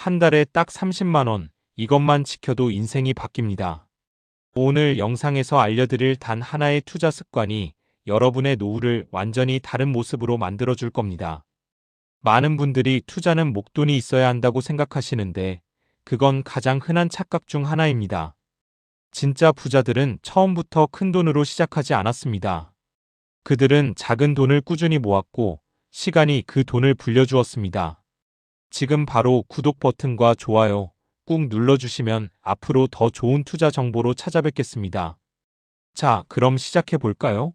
한 달에 딱 30만 원, 이것만 지켜도 인생이 바뀝니다. 오늘 영상에서 알려드릴 단 하나의 투자 습관이 여러분의 노후를 완전히 다른 모습으로 만들어줄 겁니다. 많은 분들이 투자는 목돈이 있어야 한다고 생각하시는데 그건 가장 흔한 착각 중 하나입니다. 진짜 부자들은 처음부터 큰 돈으로 시작하지 않았습니다. 그들은 작은 돈을 꾸준히 모았고 시간이 그 돈을 불려주었습니다. 지금 바로 구독 버튼과 좋아요 꾹 눌러주시면 앞으로 더 좋은 투자 정보로 찾아뵙겠습니다. 자, 그럼 시작해 볼까요?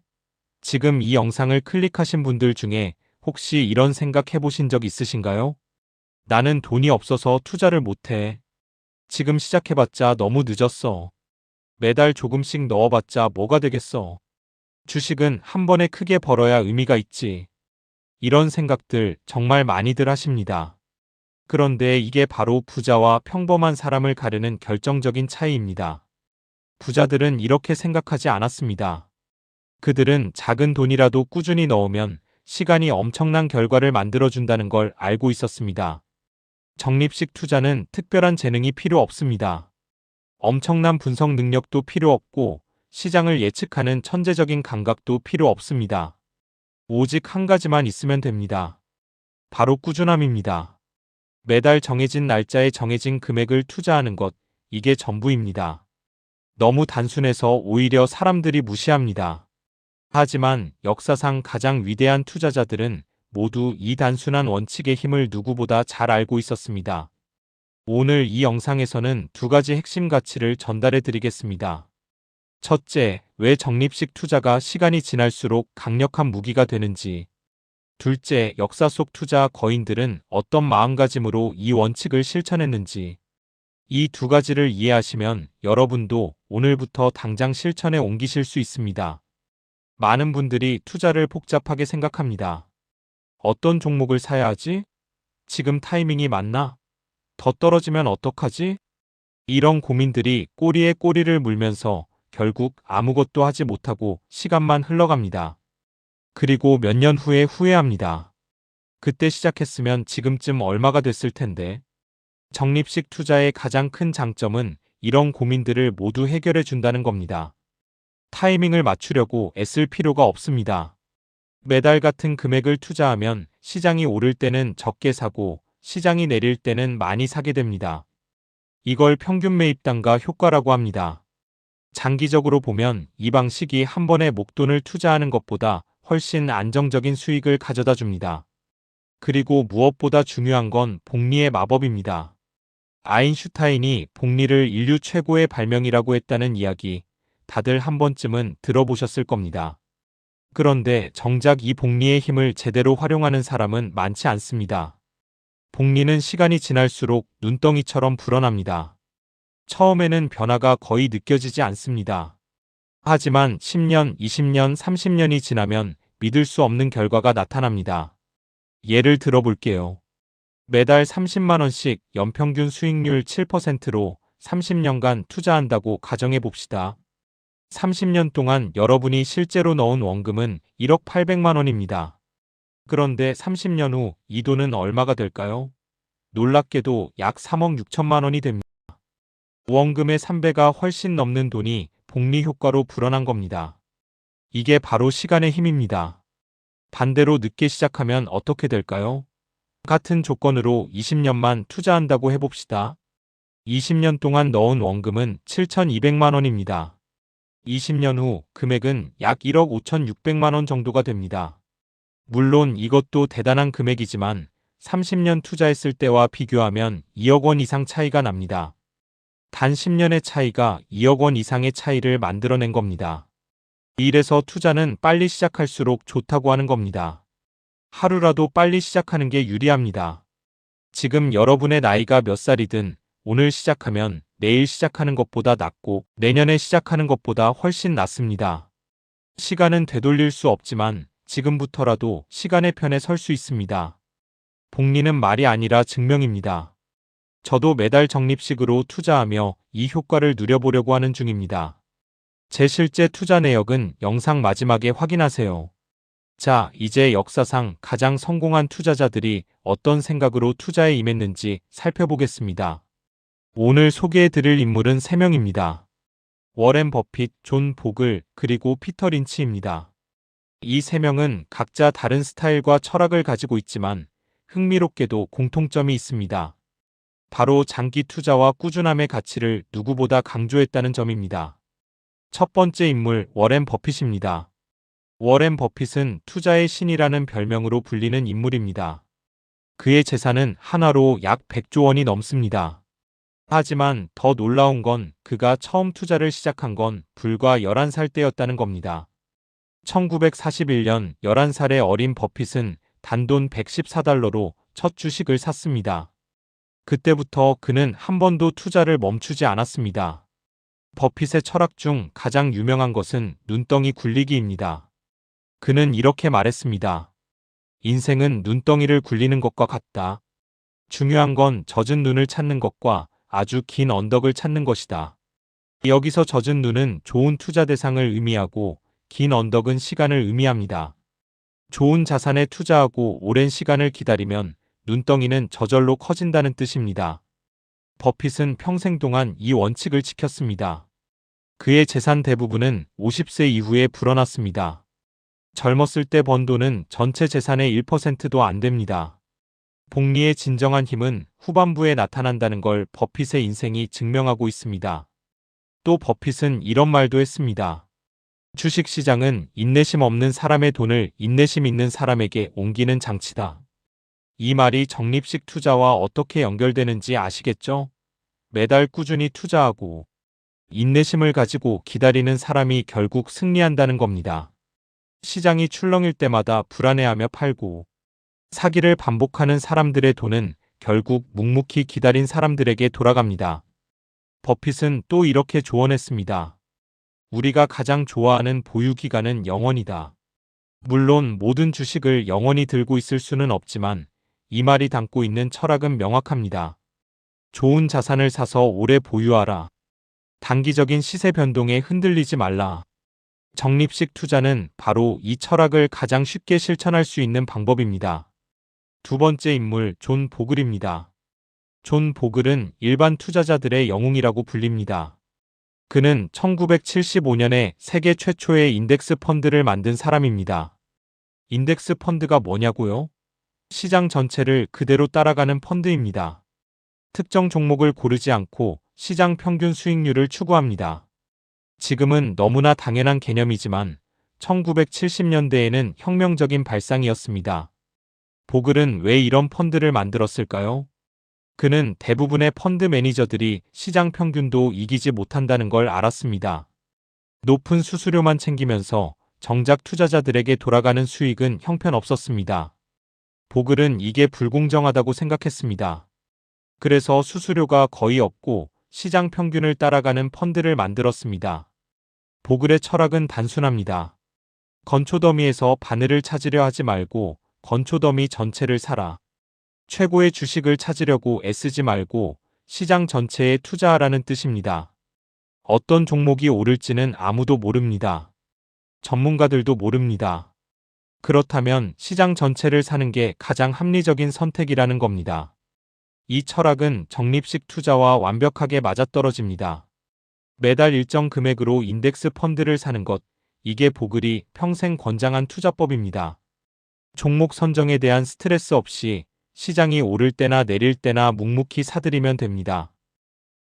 지금 이 영상을 클릭하신 분들 중에 혹시 이런 생각 해보신 적 있으신가요? 나는 돈이 없어서 투자를 못해. 지금 시작해봤자 너무 늦었어. 매달 조금씩 넣어봤자 뭐가 되겠어. 주식은 한 번에 크게 벌어야 의미가 있지. 이런 생각들 정말 많이들 하십니다. 그런데 이게 바로 부자와 평범한 사람을 가르는 결정적인 차이입니다. 부자들은 이렇게 생각하지 않았습니다. 그들은 작은 돈이라도 꾸준히 넣으면 시간이 엄청난 결과를 만들어준다는 걸 알고 있었습니다. 적립식 투자는 특별한 재능이 필요 없습니다. 엄청난 분석 능력도 필요 없고 시장을 예측하는 천재적인 감각도 필요 없습니다. 오직 한 가지만 있으면 됩니다. 바로 꾸준함입니다. 매달 정해진 날짜에 정해진 금액을 투자하는 것, 이게 전부입니다. 너무 단순해서 오히려 사람들이 무시합니다. 하지만 역사상 가장 위대한 투자자들은 모두 이 단순한 원칙의 힘을 누구보다 잘 알고 있었습니다. 오늘 이 영상에서는 두 가지 핵심 가치를 전달해 드리겠습니다. 첫째, 왜 적립식 투자가 시간이 지날수록 강력한 무기가 되는지. 둘째, 역사 속 투자 거인들은 어떤 마음가짐으로 이 원칙을 실천했는지. 이 두 가지를 이해하시면 여러분도 오늘부터 당장 실천에 옮기실 수 있습니다. 많은 분들이 투자를 복잡하게 생각합니다. 어떤 종목을 사야 하지? 지금 타이밍이 맞나? 더 떨어지면 어떡하지? 이런 고민들이 꼬리에 꼬리를 물면서 결국 아무것도 하지 못하고 시간만 흘러갑니다. 그리고 몇 년 후에 후회합니다. 그때 시작했으면 지금쯤 얼마가 됐을 텐데. 적립식 투자의 가장 큰 장점은 이런 고민들을 모두 해결해 준다는 겁니다. 타이밍을 맞추려고 애쓸 필요가 없습니다. 매달 같은 금액을 투자하면 시장이 오를 때는 적게 사고 시장이 내릴 때는 많이 사게 됩니다. 이걸 평균 매입단가 효과라고 합니다. 장기적으로 보면 이 방식이 한 번에 목돈을 투자하는 것보다 훨씬 안정적인 수익을 가져다 줍니다. 그리고 무엇보다 중요한 건 복리의 마법입니다. 아인슈타인이 복리를 인류 최고의 발명이라고 했다는 이야기, 다들 한 번쯤은 들어보셨을 겁니다. 그런데 정작 이 복리의 힘을 제대로 활용하는 사람은 많지 않습니다. 복리는 시간이 지날수록 눈덩이처럼 불어납니다. 처음에는 변화가 거의 느껴지지 않습니다. 하지만 10년, 20년, 30년이 지나면 믿을 수 없는 결과가 나타납니다. 예를 들어 볼게요. 매달 30만 원씩 연평균 수익률 7%로 30년간 투자한다고 가정해 봅시다. 30년 동안 여러분이 실제로 넣은 원금은 1억 800만 원입니다. 그런데 30년 후 이 돈은 얼마가 될까요? 놀랍게도 약 3억 6천만 원이 됩니다. 원금의 3배가 훨씬 넘는 돈이 복리 효과로 불어난 겁니다. 이게 바로 시간의 힘입니다. 반대로 늦게 시작하면 어떻게 될까요? 같은 조건으로 20년만 투자한다고 해봅시다. 20년 동안 넣은 원금은 7,200만 원입니다. 20년 후 금액은 약 1억 5,600만 원 정도가 됩니다. 물론 이것도 대단한 금액이지만 30년 투자했을 때와 비교하면 2억 원 이상 차이가 납니다. 단 10년의 차이가 2억 원 이상의 차이를 만들어낸 겁니다. 이래서 투자는 빨리 시작할수록 좋다고 하는 겁니다. 하루라도 빨리 시작하는 게 유리합니다. 지금 여러분의 나이가 몇 살이든 오늘 시작하면 내일 시작하는 것보다 낫고 내년에 시작하는 것보다 훨씬 낫습니다. 시간은 되돌릴 수 없지만 지금부터라도 시간의 편에 설 수 있습니다. 복리는 말이 아니라 증명입니다. 저도 매달 적립식으로 투자하며 이 효과를 누려보려고 하는 중입니다. 제 실제 투자 내역은 영상 마지막에 확인하세요. 자, 이제 역사상 가장 성공한 투자자들이 어떤 생각으로 투자에 임했는지 살펴보겠습니다. 오늘 소개해 드릴 인물은 3명입니다. 워렌 버핏, 존 보글, 그리고 피터 린치입니다. 이 3명은 각자 다른 스타일과 철학을 가지고 있지만 흥미롭게도 공통점이 있습니다. 바로 장기 투자와 꾸준함의 가치를 누구보다 강조했다는 점입니다. 첫 번째 인물, 워렌 버핏입니다. 워렌 버핏은 투자의 신이라는 별명으로 불리는 인물입니다. 그의 재산은 한화로 약 100조 원이 넘습니다. 하지만 더 놀라운 건 그가 처음 투자를 시작한 건 불과 11살 때였다는 겁니다. 1941년 11살의 어린 버핏은 단돈 114달러로 첫 주식을 샀습니다. 그때부터 그는 한 번도 투자를 멈추지 않았습니다. 버핏의 철학 중 가장 유명한 것은 눈덩이 굴리기입니다. 그는 이렇게 말했습니다. 인생은 눈덩이를 굴리는 것과 같다. 중요한 건 젖은 눈을 찾는 것과 아주 긴 언덕을 찾는 것이다. 여기서 젖은 눈은 좋은 투자 대상을 의미하고 긴 언덕은 시간을 의미합니다. 좋은 자산에 투자하고 오랜 시간을 기다리면 눈덩이는 저절로 커진다는 뜻입니다. 버핏은 평생 동안 이 원칙을 지켰습니다. 그의 재산 대부분은 50세 이후에 불어났습니다. 젊었을 때 번 돈은 전체 재산의 1%도 안 됩니다. 복리의 진정한 힘은 후반부에 나타난다는 걸 버핏의 인생이 증명하고 있습니다. 또 버핏은 이런 말도 했습니다. 주식시장은 인내심 없는 사람의 돈을 인내심 있는 사람에게 옮기는 장치다. 이 말이 적립식 투자와 어떻게 연결되는지 아시겠죠? 매달 꾸준히 투자하고 인내심을 가지고 기다리는 사람이 결국 승리한다는 겁니다. 시장이 출렁일 때마다 불안해하며 팔고 사기를 반복하는 사람들의 돈은 결국 묵묵히 기다린 사람들에게 돌아갑니다. 버핏은 또 이렇게 조언했습니다. 우리가 가장 좋아하는 보유기간은 영원이다. 물론 모든 주식을 영원히 들고 있을 수는 없지만 이 말이 담고 있는 철학은 명확합니다. 좋은 자산을 사서 오래 보유하라. 단기적인 시세 변동에 흔들리지 말라. 적립식 투자는 바로 이 철학을 가장 쉽게 실천할 수 있는 방법입니다. 두 번째 인물, 존 보글입니다. 존 보글은 일반 투자자들의 영웅이라고 불립니다. 그는 1975년에 세계 최초의 인덱스 펀드를 만든 사람입니다. 인덱스 펀드가 뭐냐고요? 시장 전체를 그대로 따라가는 펀드입니다. 특정 종목을 고르지 않고 시장 평균 수익률을 추구합니다. 지금은 너무나 당연한 개념이지만 1970년대에는 혁명적인 발상이었습니다. 보글은 왜 이런 펀드를 만들었을까요? 그는 대부분의 펀드 매니저들이 시장 평균도 이기지 못한다는 걸 알았습니다. 높은 수수료만 챙기면서 정작 투자자들에게 돌아가는 수익은 형편없었습니다. 보글은 이게 불공정하다고 생각했습니다. 그래서 수수료가 거의 없고 시장 평균을 따라가는 펀드를 만들었습니다. 보글의 철학은 단순합니다. 건초더미에서 바늘을 찾으려 하지 말고 건초더미 전체를 사라. 최고의 주식을 찾으려고 애쓰지 말고 시장 전체에 투자하라는 뜻입니다. 어떤 종목이 오를지는 아무도 모릅니다. 전문가들도 모릅니다. 그렇다면 시장 전체를 사는 게 가장 합리적인 선택이라는 겁니다. 이 철학은 적립식 투자와 완벽하게 맞아떨어집니다. 매달 일정 금액으로 인덱스 펀드를 사는 것, 이게 보글이 평생 권장한 투자법입니다. 종목 선정에 대한 스트레스 없이 시장이 오를 때나 내릴 때나 묵묵히 사들이면 됩니다.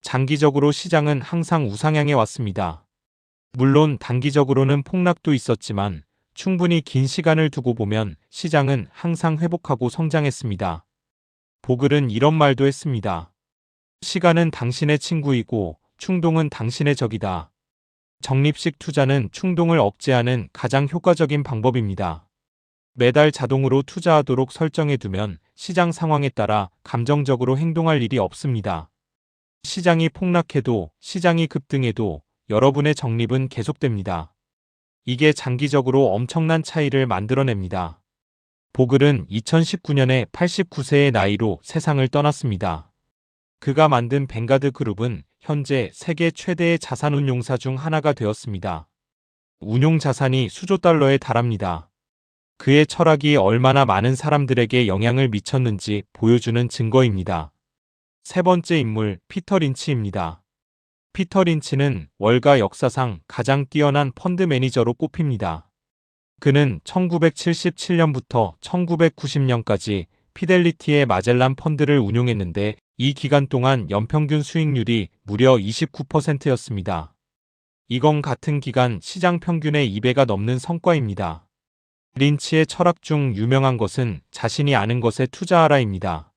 장기적으로 시장은 항상 우상향해 왔습니다. 물론 단기적으로는 폭락도 있었지만 충분히 긴 시간을 두고 보면 시장은 항상 회복하고 성장했습니다. 보글은 이런 말도 했습니다. 시간은 당신의 친구이고 충동은 당신의 적이다. 적립식 투자는 충동을 억제하는 가장 효과적인 방법입니다. 매달 자동으로 투자하도록 설정해두면 시장 상황에 따라 감정적으로 행동할 일이 없습니다. 시장이 폭락해도 시장이 급등해도 여러분의 적립은 계속됩니다. 이게 장기적으로 엄청난 차이를 만들어냅니다. 보글은 2019년에 89세의 나이로 세상을 떠났습니다. 그가 만든 뱅가드 그룹은 현재 세계 최대의 자산운용사 중 하나가 되었습니다. 운용 자산이 수조 달러에 달합니다. 그의 철학이 얼마나 많은 사람들에게 영향을 미쳤는지 보여주는 증거입니다. 세 번째 인물, 피터 린치입니다. 피터 린치는 월가 역사상 가장 뛰어난 펀드 매니저로 꼽힙니다. 그는 1977년부터 1990년까지 피델리티의 마젤란 펀드를 운용했는데 이 기간 동안 연평균 수익률이 무려 29%였습니다. 이건 같은 기간 시장 평균의 2배가 넘는 성과입니다. 린치의 철학 중 유명한 것은 자신이 아는 것에 투자하라입니다.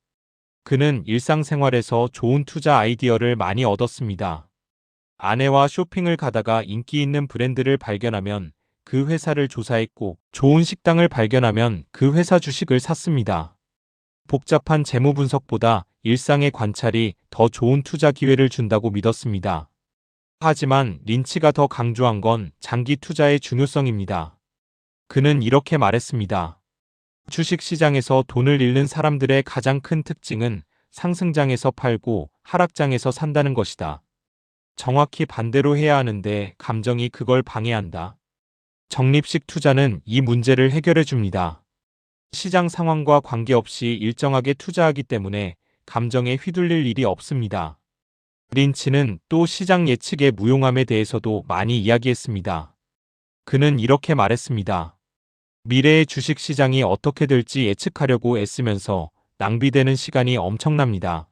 그는 일상생활에서 좋은 투자 아이디어를 많이 얻었습니다. 아내와 쇼핑을 가다가 인기 있는 브랜드를 발견하면 그 회사를 조사했고 좋은 식당을 발견하면 그 회사 주식을 샀습니다. 복잡한 재무 분석보다 일상의 관찰이 더 좋은 투자 기회를 준다고 믿었습니다. 하지만 린치가 더 강조한 건 장기 투자의 중요성입니다. 그는 이렇게 말했습니다. 주식시장에서 돈을 잃는 사람들의 가장 큰 특징은 상승장에서 팔고 하락장에서 산다는 것이다. 정확히 반대로 해야 하는데 감정이 그걸 방해한다. 적립식 투자는 이 문제를 해결해 줍니다. 시장 상황과 관계없이 일정하게 투자하기 때문에 감정에 휘둘릴 일이 없습니다. 린치는 또 시장 예측의 무용함에 대해서도 많이 이야기했습니다. 그는 이렇게 말했습니다. 미래의 주식시장이 어떻게 될지 예측하려고 애쓰면서 낭비되는 시간이 엄청납니다.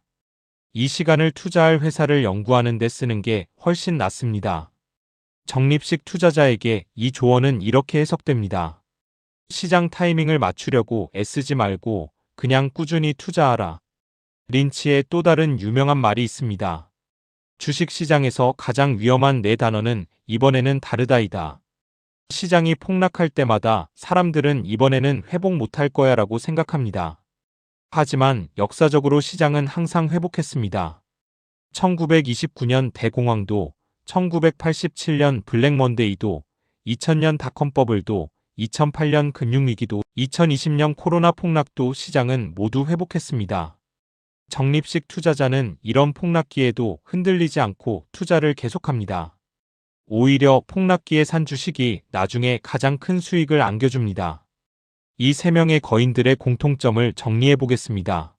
이 시간을 투자할 회사를 연구하는 데 쓰는 게 훨씬 낫습니다. 적립식 투자자에게 이 조언은 이렇게 해석됩니다. 시장 타이밍을 맞추려고 애쓰지 말고 그냥 꾸준히 투자하라. 린치의 또 다른 유명한 말이 있습니다. 주식시장에서 가장 위험한 네 단어는 이번에는 다르다이다. 시장이 폭락할 때마다 사람들은 이번에는 회복 못할 거야 라고 생각합니다. 하지만 역사적으로 시장은 항상 회복했습니다. 1929년 대공황도, 1987년 블랙먼데이도, 2000년 닷컴 버블도, 2008년 금융위기도, 2020년 코로나 폭락도 시장은 모두 회복했습니다. 적립식 투자자는 이런 폭락기에도 흔들리지 않고 투자를 계속합니다. 오히려 폭락기에 산 주식이 나중에 가장 큰 수익을 안겨줍니다. 이 세 명의 거인들의 공통점을 정리해 보겠습니다.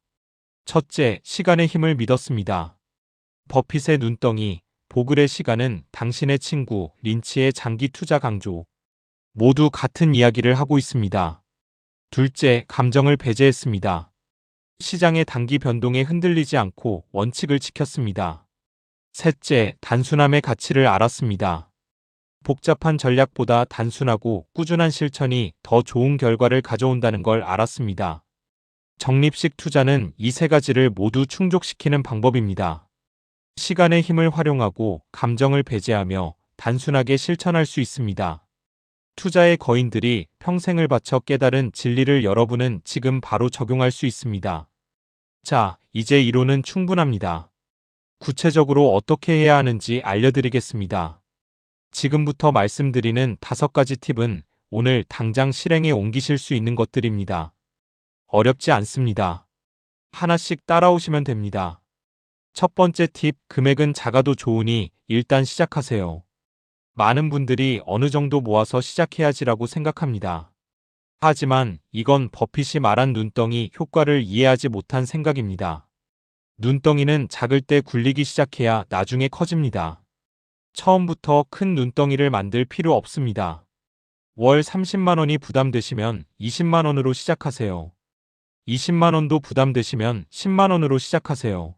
첫째, 시간의 힘을 믿었습니다. 버핏의 눈덩이, 보글의 시간은 당신의 친구, 린치의 장기 투자 강조. 모두 같은 이야기를 하고 있습니다. 둘째, 감정을 배제했습니다. 시장의 단기 변동에 흔들리지 않고 원칙을 지켰습니다. 셋째, 단순함의 가치를 알았습니다. 복잡한 전략보다 단순하고 꾸준한 실천이 더 좋은 결과를 가져온다는 걸 알았습니다. 적립식 투자는 이 세 가지를 모두 충족시키는 방법입니다. 시간의 힘을 활용하고 감정을 배제하며 단순하게 실천할 수 있습니다. 투자의 거인들이 평생을 바쳐 깨달은 진리를 여러분은 지금 바로 적용할 수 있습니다. 자, 이제 이론은 충분합니다. 구체적으로 어떻게 해야 하는지 알려드리겠습니다. 지금부터 말씀드리는 5가지 팁은 오늘 당장 실행에 옮기실 수 있는 것들입니다. 어렵지 않습니다. 하나씩 따라오시면 됩니다. 첫 번째 팁, 금액은 작아도 좋으니 일단 시작하세요. 많은 분들이 어느 정도 모아서 시작해야지라고 생각합니다. 하지만 이건 버핏이 말한 눈덩이 효과를 이해하지 못한 생각입니다. 눈덩이는 작을 때 굴리기 시작해야 나중에 커집니다. 처음부터 큰 눈덩이를 만들 필요 없습니다. 월 30만 원이 부담되시면 20만 원으로 시작하세요. 20만 원도 부담되시면 10만 원으로 시작하세요.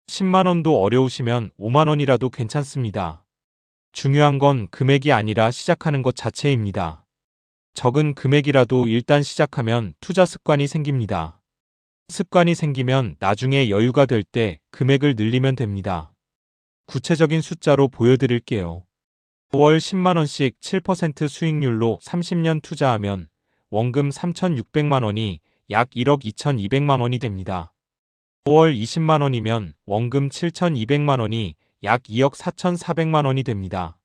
10만 원도 어려우시면 5만 원이라도 괜찮습니다. 중요한 건 금액이 아니라 시작하는 것 자체입니다. 적은 금액이라도 일단 시작하면 투자 습관이 생깁니다. 습관이 생기면 나중에 여유가 될 때 금액을 늘리면 됩니다. 구체적인 숫자로 보여드릴게요. 월 10만 원씩 7% 수익률로 30년 투자하면 원금 3,600만 원이 약 1억 2,200만 원이 됩니다. 월 20만 원이면 원금 7,200만 원이 약 2억 4,400만 원이 됩니다.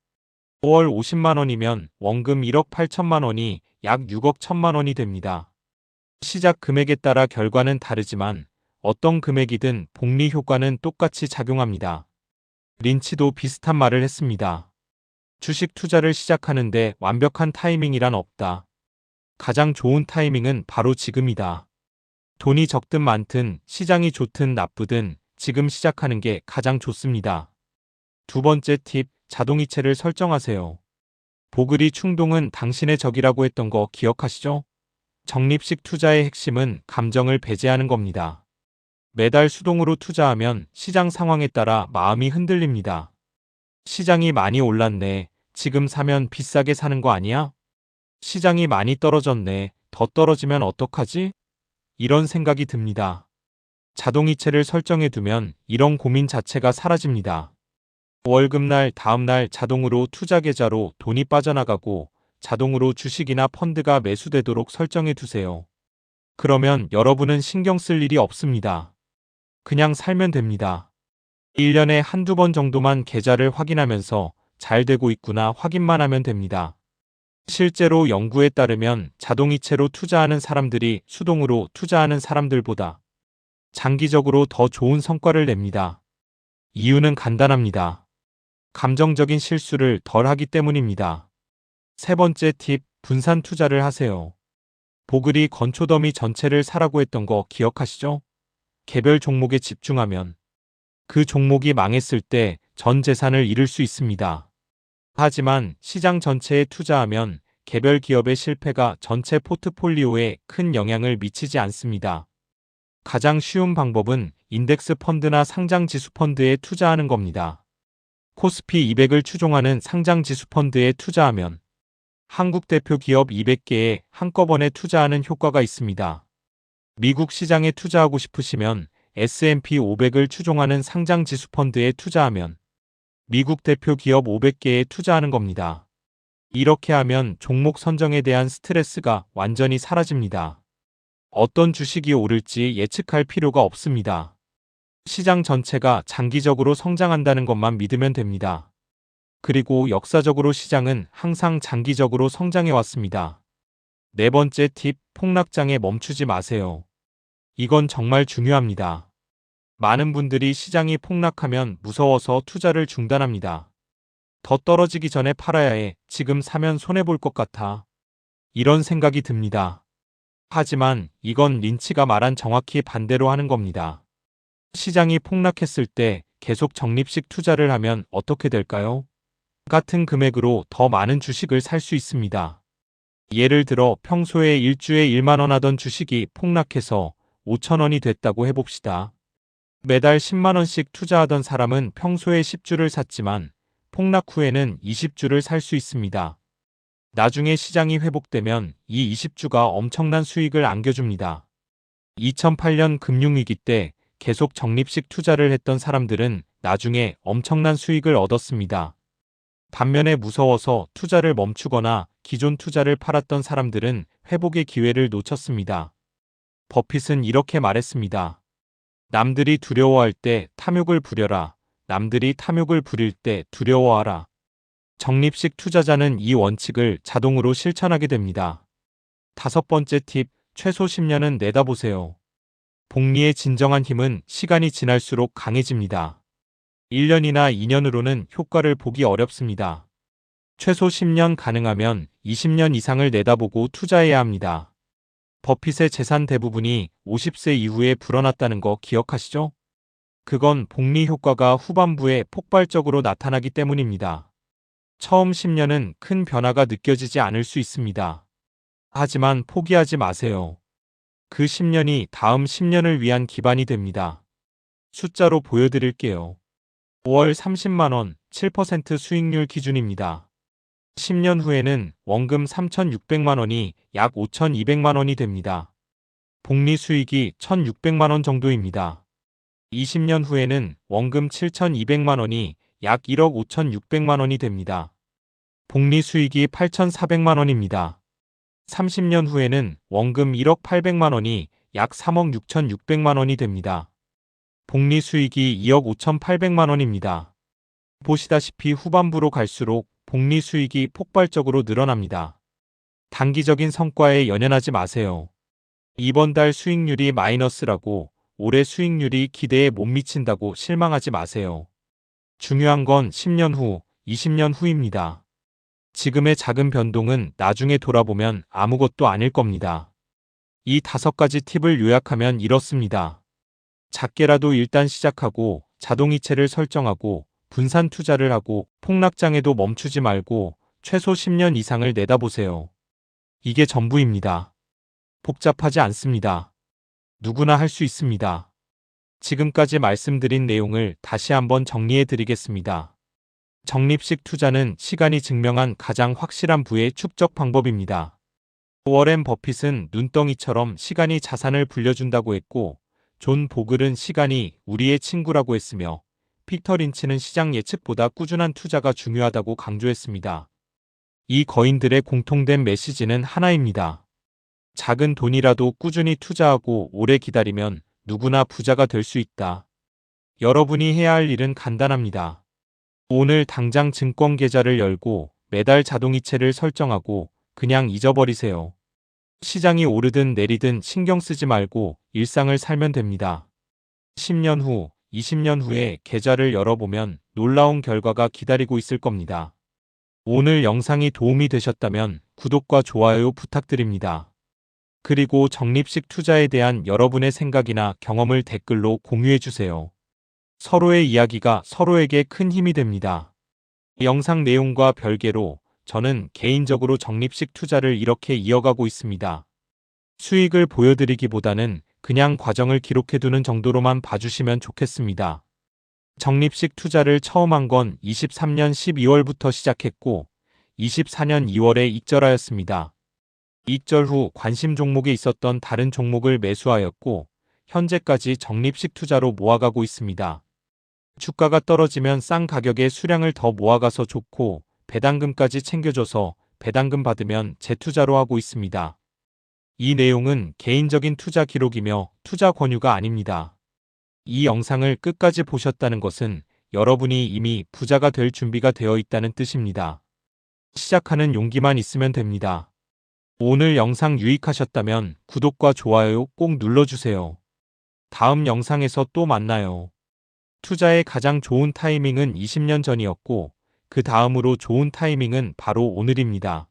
월 50만 원이면 원금 1억 8천만 원이 약 6억 1천만 원이 됩니다. 시작 금액에 따라 결과는 다르지만 어떤 금액이든 복리 효과는 똑같이 작용합니다. 린치도 비슷한 말을 했습니다. 주식 투자를 시작하는데 완벽한 타이밍이란 없다. 가장 좋은 타이밍은 바로 지금이다. 돈이 적든 많든 시장이 좋든 나쁘든 지금 시작하는 게 가장 좋습니다. 두 번째 팁, 자동이체를 설정하세요. 보글이 충동은 당신의 적이라고 했던 거 기억하시죠? 적립식 투자의 핵심은 감정을 배제하는 겁니다. 매달 수동으로 투자하면 시장 상황에 따라 마음이 흔들립니다. 시장이 많이 올랐네. 지금 사면 비싸게 사는 거 아니야? 시장이 많이 떨어졌네. 더 떨어지면 어떡하지? 이런 생각이 듭니다. 자동이체를 설정해 두면 이런 고민 자체가 사라집니다. 월급날 다음날 자동으로 투자 계좌로 돈이 빠져나가고 자동으로 주식이나 펀드가 매수되도록 설정해 두세요. 그러면 여러분은 신경 쓸 일이 없습니다. 그냥 살면 됩니다. 1년에 한두 번 정도만 계좌를 확인하면서 잘 되고 있구나 확인만 하면 됩니다. 실제로 연구에 따르면 자동이체로 투자하는 사람들이 수동으로 투자하는 사람들보다 장기적으로 더 좋은 성과를 냅니다. 이유는 간단합니다. 감정적인 실수를 덜 하기 때문입니다. 세 번째 팁, 분산 투자를 하세요. 보글이 건초더미 전체를 사라고 했던 거 기억하시죠? 개별 종목에 집중하면 그 종목이 망했을 때 전 재산을 잃을 수 있습니다. 하지만 시장 전체에 투자하면 개별 기업의 실패가 전체 포트폴리오에 큰 영향을 미치지 않습니다. 가장 쉬운 방법은 인덱스 펀드나 상장 지수 펀드에 투자하는 겁니다. 코스피 200을 추종하는 상장 지수 펀드에 투자하면 한국 대표 기업 200개에 한꺼번에 투자하는 효과가 있습니다. 미국 시장에 투자하고 싶으시면 S&P 500을 추종하는 상장 지수 펀드에 투자하면 미국 대표 기업 500개에 투자하는 겁니다. 이렇게 하면 종목 선정에 대한 스트레스가 완전히 사라집니다. 어떤 주식이 오를지 예측할 필요가 없습니다. 시장 전체가 장기적으로 성장한다는 것만 믿으면 됩니다. 그리고 역사적으로 시장은 항상 장기적으로 성장해 왔습니다. 네 번째 팁, 폭락장에 멈추지 마세요. 이건 정말 중요합니다. 많은 분들이 시장이 폭락하면 무서워서 투자를 중단합니다. 더 떨어지기 전에 팔아야 해. 지금 사면 손해볼 것 같아. 이런 생각이 듭니다. 하지만 이건 린치가 말한 정확히 반대로 하는 겁니다. 시장이 폭락했을 때 계속 적립식 투자를 하면 어떻게 될까요? 같은 금액으로 더 많은 주식을 살 수 있습니다. 예를 들어 평소에 일주에 1만 원 하던 주식이 폭락해서 5천 원이 됐다고 해봅시다. 매달 10만 원씩 투자하던 사람은 평소에 10주를 샀지만 폭락 후에는 20주를 살 수 있습니다. 나중에 시장이 회복되면 이 20주가 엄청난 수익을 안겨줍니다. 2008년 금융위기 때 계속 적립식 투자를 했던 사람들은 나중에 엄청난 수익을 얻었습니다. 반면에 무서워서 투자를 멈추거나 기존 투자를 팔았던 사람들은 회복의 기회를 놓쳤습니다. 버핏은 이렇게 말했습니다. 남들이 두려워할 때 탐욕을 부려라. 남들이 탐욕을 부릴 때 두려워하라. 적립식 투자자는 이 원칙을 자동으로 실천하게 됩니다. 다섯 번째 팁, 최소 10년은 내다보세요. 복리의 진정한 힘은 시간이 지날수록 강해집니다. 1년이나 2년으로는 효과를 보기 어렵습니다. 최소 10년 가능하면 20년 이상을 내다보고 투자해야 합니다. 버핏의 재산 대부분이 50세 이후에 불어났다는 거 기억하시죠? 그건 복리 효과가 후반부에 폭발적으로 나타나기 때문입니다. 처음 10년은 큰 변화가 느껴지지 않을 수 있습니다. 하지만 포기하지 마세요. 그 10년이 다음 10년을 위한 기반이 됩니다. 숫자로 보여드릴게요. 5월 30만 원, 7% 수익률 기준입니다. 10년 후에는 원금 3,600만 원이 약 5,200만 원이 됩니다. 복리 수익이 1,600만 원 정도입니다. 20년 후에는 원금 7,200만 원이 약 1억 5,600만 원이 됩니다. 복리 수익이 8,400만 원입니다. 30년 후에는 원금 1억 800만 원이 약 3억 6,600만 원이 됩니다. 복리 수익이 2억 5,800만 원입니다. 보시다시피 후반부로 갈수록 복리 수익이 폭발적으로 늘어납니다. 단기적인 성과에 연연하지 마세요. 이번 달 수익률이 마이너스라고 올해 수익률이 기대에 못 미친다고 실망하지 마세요. 중요한 건 10년 후, 20년 후입니다. 지금의 작은 변동은 나중에 돌아보면 아무것도 아닐 겁니다. 이 5가지 팁을 요약하면 이렇습니다. 작게라도 일단 시작하고 자동이체를 설정하고 분산 투자를 하고 폭락장에도 멈추지 말고 최소 10년 이상을 내다보세요. 이게 전부입니다. 복잡하지 않습니다. 누구나 할 수 있습니다. 지금까지 말씀드린 내용을 다시 한번 정리해 드리겠습니다. 적립식 투자는 시간이 증명한 가장 확실한 부의 축적 방법입니다. 워렌 버핏은 눈덩이처럼 시간이 자산을 불려준다고 했고, 존 보글은 시간이 우리의 친구라고 했으며, 피터 린치는 시장 예측보다 꾸준한 투자가 중요하다고 강조했습니다. 이 거인들의 공통된 메시지는 하나입니다. 작은 돈이라도 꾸준히 투자하고 오래 기다리면 누구나 부자가 될 수 있다. 여러분이 해야 할 일은 간단합니다. 오늘 당장 증권 계좌를 열고 매달 자동이체를 설정하고 그냥 잊어버리세요. 시장이 오르든 내리든 신경 쓰지 말고 일상을 살면 됩니다. 10년 후, 20년 후에 계좌를 열어보면 놀라운 결과가 기다리고 있을 겁니다. 오늘 영상이 도움이 되셨다면 구독과 좋아요 부탁드립니다. 그리고 적립식 투자에 대한 여러분의 생각이나 경험을 댓글로 공유해주세요. 서로의 이야기가 서로에게 큰 힘이 됩니다. 영상 내용과 별개로 저는 개인적으로 적립식 투자를 이렇게 이어가고 있습니다. 수익을 보여드리기보다는 그냥 과정을 기록해두는 정도로만 봐주시면 좋겠습니다. 적립식 투자를 처음 한 건 23년 12월부터 시작했고 24년 2월에 익절하였습니다. 익절 후 관심 종목에 있었던 다른 종목을 매수하였고 현재까지 적립식 투자로 모아가고 있습니다. 주가가 떨어지면 싼 가격에 수량을 더 모아가서 좋고 배당금까지 챙겨줘서 배당금 받으면 재투자로 하고 있습니다. 이 내용은 개인적인 투자 기록이며 투자 권유가 아닙니다. 이 영상을 끝까지 보셨다는 것은 여러분이 이미 부자가 될 준비가 되어 있다는 뜻입니다. 시작하는 용기만 있으면 됩니다. 오늘 영상 유익하셨다면 구독과 좋아요 꼭 눌러주세요. 다음 영상에서 또 만나요. 투자의 가장 좋은 타이밍은 20년 전이었고 그 다음으로 좋은 타이밍은 바로 오늘입니다.